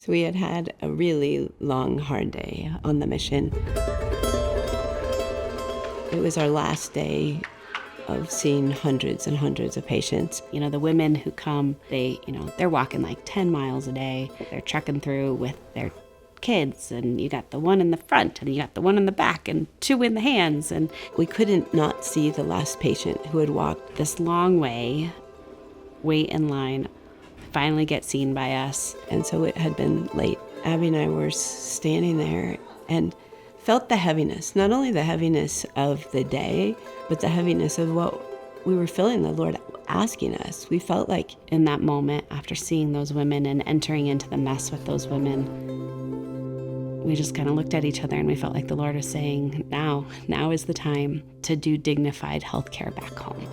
So we had a really long, hard day on the mission. It was our last day of seeing hundreds and hundreds of patients. You know, the women who come, they're walking like 10 miles a day. They're trekking through with their kids, and you got the one in the front, and you got the one in the back, and two in the hands. And we couldn't not see the last patient who had walked this long way, wait in line, finally get seen by us. And so it had been late. Abby and I were standing there and felt the heaviness, not only the heaviness of the day, but the heaviness of what we were feeling the Lord asking us. We felt like in that moment, after seeing those women and entering into the mess with those women, we just kind of looked at each other and we felt like the Lord was saying, now is the time to do dignified healthcare back home.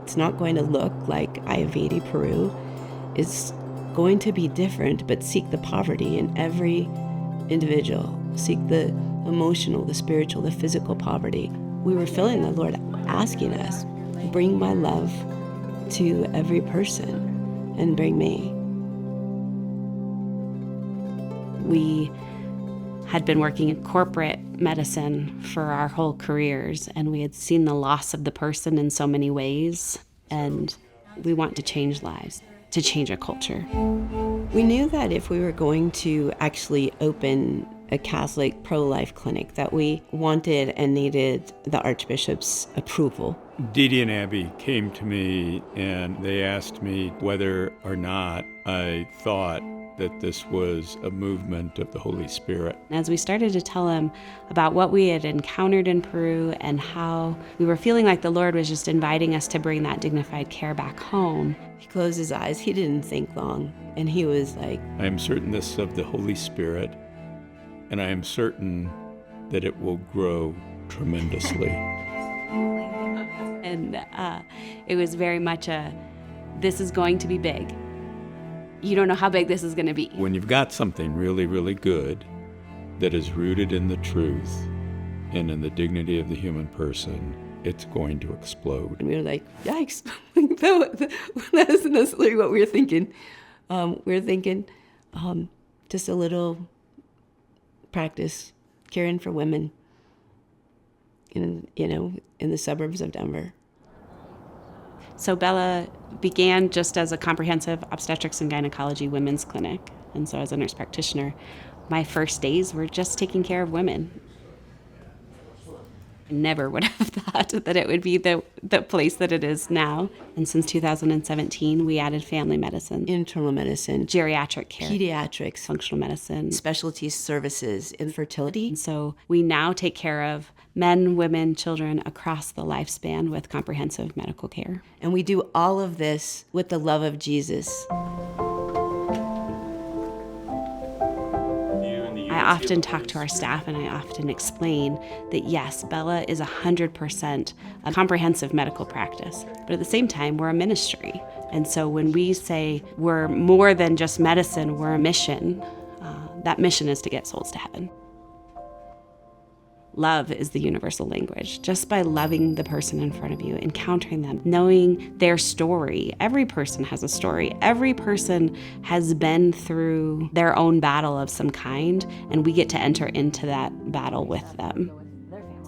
It's not going to look like Ayurveda Peru. It's going to be different, but seek the poverty in every individual. Seek the emotional, the spiritual, the physical poverty. We were feeling the Lord asking us, bring my love to every person and bring me. We had been working in corporate medicine for our whole careers, and we had seen the loss of the person in so many ways, and we want to change lives, to change a culture. We knew that if we were going to actually open a Catholic pro-life clinic, that we wanted and needed the Archbishop's approval. Dee Dee and Abby came to me and they asked me whether or not I thought that this was a movement of the Holy Spirit. As we started to tell him about what we had encountered in Peru and how we were feeling like the Lord was just inviting us to bring that dignified care back home. He closed his eyes, he didn't think long, and he was like, I am certain this is of the Holy Spirit, and I am certain that it will grow tremendously. And it was very much this is going to be big. You don't know how big this is going to be. When you've got something really, really good that is rooted in the truth and in the dignity of the human person, it's going to explode. And we were like, yikes. That isn't necessarily what we were thinking. We were thinking just a little practice caring for women in the suburbs of Denver. So Bella began just as a comprehensive obstetrics and gynecology women's clinic. And so as a nurse practitioner, my first days were just taking care of women. I never would have thought that it would be the place that it is now. And since 2017, we added family medicine, internal medicine, geriatric care, pediatrics, functional medicine, specialty services, infertility. And so we now take care of men, women, children across the lifespan with comprehensive medical care. And we do all of this with the love of Jesus. I often talk to our staff and I often explain that yes, Bella is 100% a comprehensive medical practice, but at the same time, we're a ministry. And so when we say we're more than just medicine, we're a mission, that mission is to get souls to heaven. Love is the universal language. Just by loving the person in front of you, encountering them, knowing their story. Every person has a story. Every person has been through their own battle of some kind, and we get to enter into that battle with them.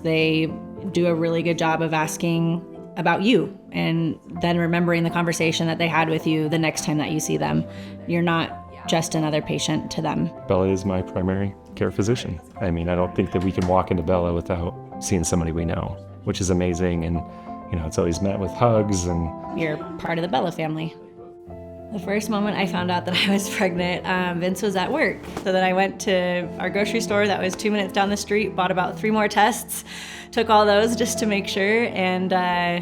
They do a really good job of asking about you and then remembering the conversation that they had with you the next time that you see them. You're not just another patient to them. Bella is my primary care physician. I mean, I don't think that we can walk into Bella without seeing somebody we know, which is amazing. And, it's always met with hugs and... You're part of the Bella family. The first moment I found out that I was pregnant, Vince was at work. So then I went to our grocery store that was 2 minutes down the street, bought about 3 more tests, took all those just to make sure, and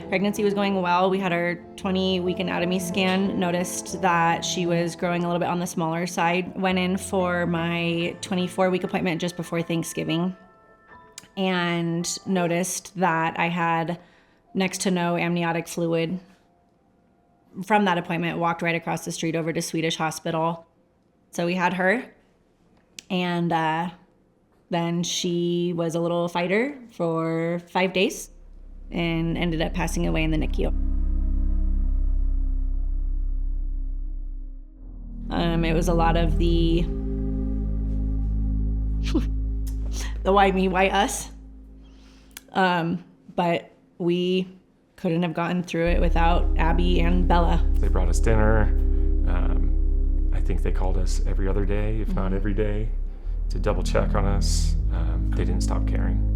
pregnancy was going well. We had our 20-week anatomy scan, noticed that she was growing a little bit on the smaller side. Went in for my 24-week appointment just before Thanksgiving and noticed that I had next to no amniotic fluid. From that appointment, walked right across the street over to Swedish Hospital. So we had her, and then she was a little fighter for 5 days and ended up passing away in the NICU. It was a lot of the why me, why us. But we couldn't have gotten through it without Abby and Bella. They brought us dinner. I think they called us every other day, if not every day, to double check on us. They didn't stop caring.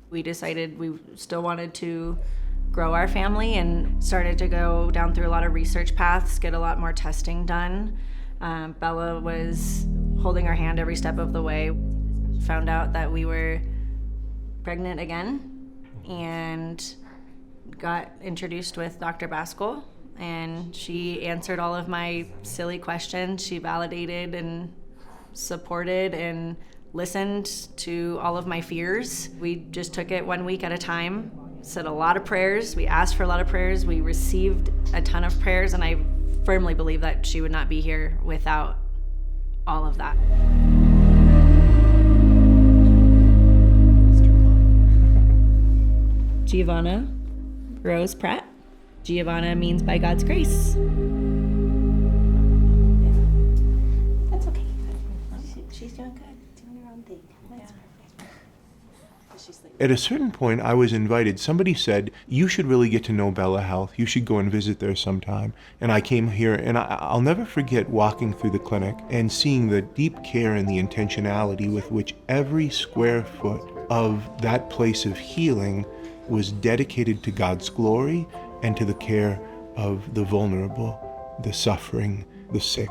We decided we still wanted to grow our family and started to go down through a lot of research paths, get a lot more testing done. Bella was holding our hand every step of the way. Found out that we were pregnant again and got introduced with Dr. Baskol, and she answered all of my silly questions. She validated and supported and listened to all of my fears. We just took it 1 week at a time, said a lot of prayers. We asked for a lot of prayers. We received a ton of prayers, and I firmly believe that she would not be here without all of that. Giovanna Rose Pratt. Giovanna means by God's grace. That's okay. She's doing good. Doing her own thing. At a certain point, I was invited. Somebody said, you should really get to know Bella Health. You should go and visit there sometime. And I came here, and I'll never forget walking through the clinic and seeing the deep care and the intentionality with which every square foot of that place of healing was dedicated to God's glory and to the care of the vulnerable, the suffering, the sick.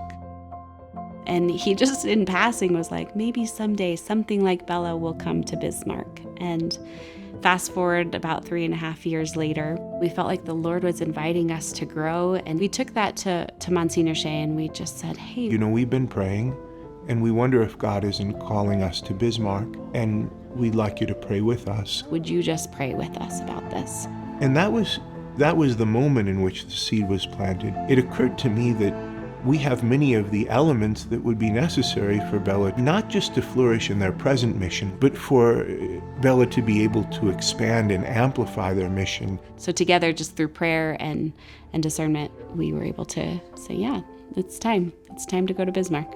And he just in passing was like, maybe someday something like Bella will come to Bismarck. And fast forward about 3.5 years later, we felt like the Lord was inviting us to grow. And we took that to Monsignor Shea, and we just said, hey. You know, we've been praying, and we wonder if God isn't calling us to Bismarck, and we'd like you to pray with us. Would you just pray with us about this? And that was the moment in which the seed was planted. It occurred to me that we have many of the elements that would be necessary for Bella, not just to flourish in their present mission, but for Bella to be able to expand and amplify their mission. So together, just through prayer and discernment, we were able to say, yeah, it's time. It's time to go to Bismarck.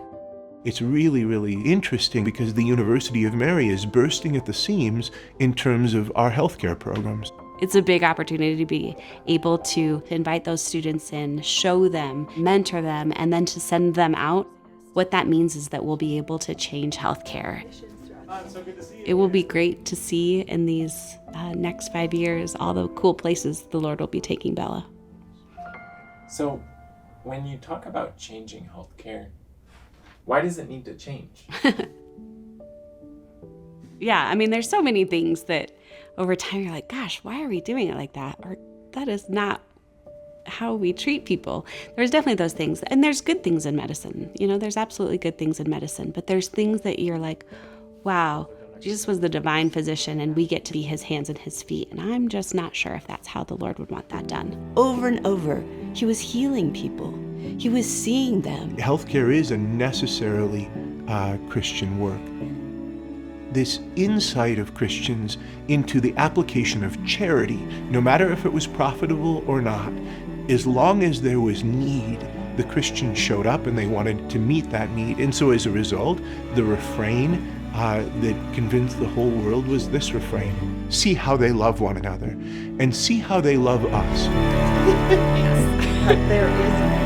It's really, really interesting because the University of Mary is bursting at the seams in terms of our healthcare programs. It's a big opportunity to be able to invite those students in, show them, mentor them, and then to send them out. What that means is that we'll be able to change healthcare. It will be great to see in these next 5 years all the cool places the Lord will be taking Bella. So, when you talk about changing healthcare, why does it need to change? Yeah, I mean, there's so many things that over time you're like, gosh, why are we doing it like that? Or that is not how we treat people. There's definitely those things. And there's good things in medicine. You know, there's absolutely good things in medicine. But there's things that you're like, wow, Jesus was the divine physician and we get to be his hands and his feet. And I'm just not sure if that's how the Lord would want that done. Over and over, he was healing people. He was seeing them. Healthcare is a necessarily Christian work. This insight of Christians into the application of charity, no matter if it was profitable or not, as long as there was need, the Christians showed up and they wanted to meet that need. And so as a result, the refrain that convinced the whole world was this refrain: see how they love one another and see how they love us. There is.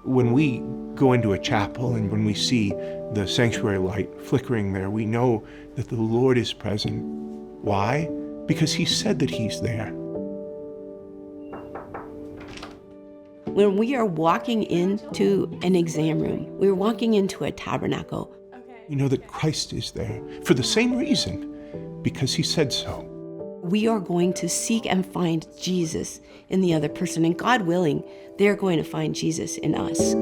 When we go into a chapel and when we see the sanctuary light flickering there, we know that the Lord is present. Why? Because he said that he's there. When we are walking into an exam room, we're walking into a tabernacle. You know that Christ is there for the same reason, because he said so. We are going to seek and find Jesus in the other person, and God willing, they're going to find Jesus in us.